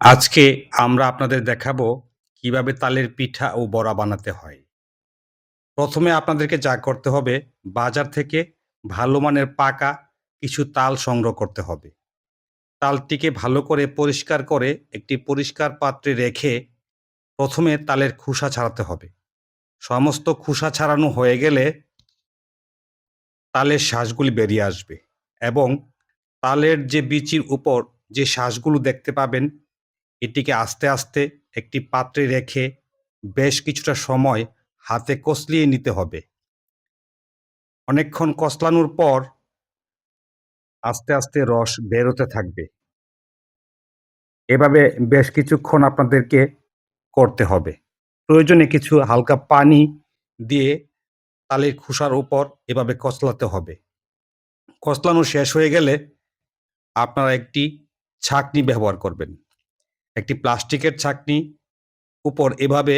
আজকে আমরা আপনাদের দেখাবো কিভাবে তালের পিঠা ও বড়া বানাতে হয়। প্রথমে আপনাদেরকে যা করতে হবে, বাজার থেকে ভালো মানের পাকা কিছু তাল সংগ্রহ করতে হবে। তালটিকে ভালো করে পরিষ্কার করে একটি পরিষ্কার পাত্রে রেখে প্রথমে তালের খোসা ছাড়াতে হবে। সমস্ত খোসা ছাড়ানো হয়ে গেলে তালের শাঁসগুলি বেরিয়ে আসবে এবং তালের যে বিচির উপর যে শাঁসগুলো দেখতে পাবেন, এটিকে আস্তে আস্তে একটি পাত্রে রেখে বেশ কিছুটা সময় হাতে কষলিয়ে নিতে হবে। অনেকক্ষণ কষলানোর পর আস্তে আস্তে রস বেরোতে থাকবে। এভাবে বেশ কিছুক্ষণ আপনাদেরকে করতে হবে। প্রয়োজনে কিছু হালকা পানি দিয়ে তালের খোসার উপর এভাবে কষলাতে হবে। কষলানো শেষ হয়ে গেলে আপনারা একটি ছাঁকনি ব্যবহার করবেন। একটি প্লাস্টিকের ছাঁকনি উপর এভাবে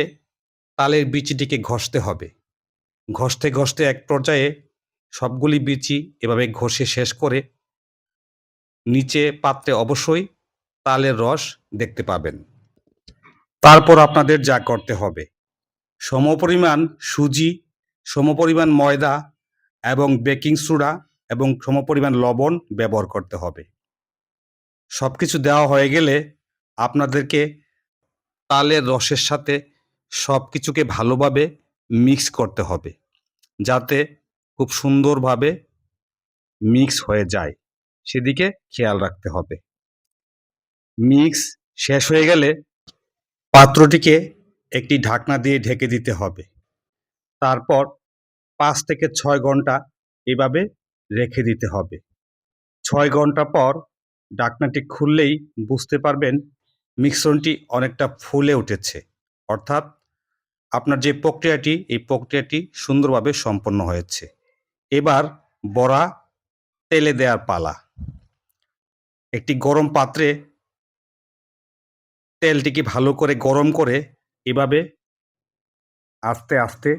তালের বিচিটিকে ঘষতে হবে। ঘষতে ঘষতে এক পর্যায়ে সবগুলি বিচি এভাবে ঘষে শেষ করে নিচে পাত্রে অবশ্যই তালের রস দেখতে পাবেন। তারপর আপনাদের যা করতে হবে, সমপরিমাণ সুজি, সমপরিমাণ ময়দা এবং বেকিং সোডা এবং সমপরিমাণ লবণ ব্যবহার করতে হবে। সবকিছু দেওয়া হয়ে গেলে আপনাদেরকে তালের রসের সাথে সবকিছুকে ভালোভাবে মিক্স করতে হবে, যাতে খুব সুন্দরভাবে মিক্স হয়ে যায়, সেদিকে খেয়াল রাখতে হবে। মিক্স শেষ হয়ে গেলে পাত্রটিকে একটি ঢাকনা দিয়ে ঢেকে দিতে হবে। তারপর ৫ থেকে ৬ ঘন্টা এভাবে রেখে দিতে হবে। ৬ ঘন্টা পর ঢাকনাটি খুললেই বুঝতে পারবেন মিশ্রণটি অনেকটা ফুলে উঠেছে। অর্থাৎ আপনার যে প্রক্রিয়াটি, এই প্রক্রিয়াটি সুন্দরভাবে সম্পন্ন হয়েছে। এবার বড়া তেলে দেওয়ার পালা। একটি গরম পাত্রে তেলটিকে ভালো করে গরম করে এভাবে আস্তে আস্তে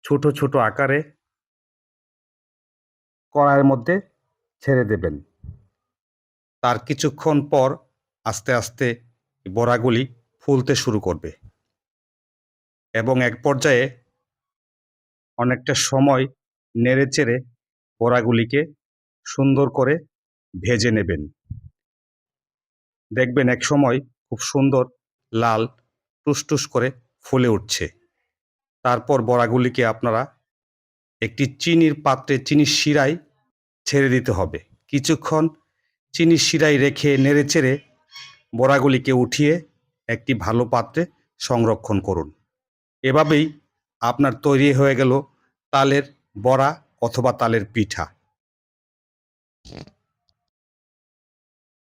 ছোট ছোট আকারে কড়াইয়ের মধ্যে ছেড়ে দেবেন। তার কিছুক্ষণ পর আস্তে আস্তে বড়াগুলি ফুলতে শুরু করবে এবং এক পর্যায়ে অনেকটা সময় নেড়েচেড়ে বড়াগুলিকে সুন্দর করে ভেজে নেবেন। দেখবেন একসময় খুব সুন্দর লাল টুসটুস করে ফুলে উঠছে। তারপর বড়াগুলিকে আপনারা একটি চিনির পাত্রে চিনির শিরায় ছেড়ে দিতে হবে। কিছুক্ষণ চিনির শিরায় রেখে নেড়েচেড়ে বড়াগুলিকে উঠিয়ে একটি ভালো পাত্রে সংরক্ষণ করুন। এভাবেই আপনার তৈরি হয়ে গেল তালের বড়া অথবা তালের পিঠা।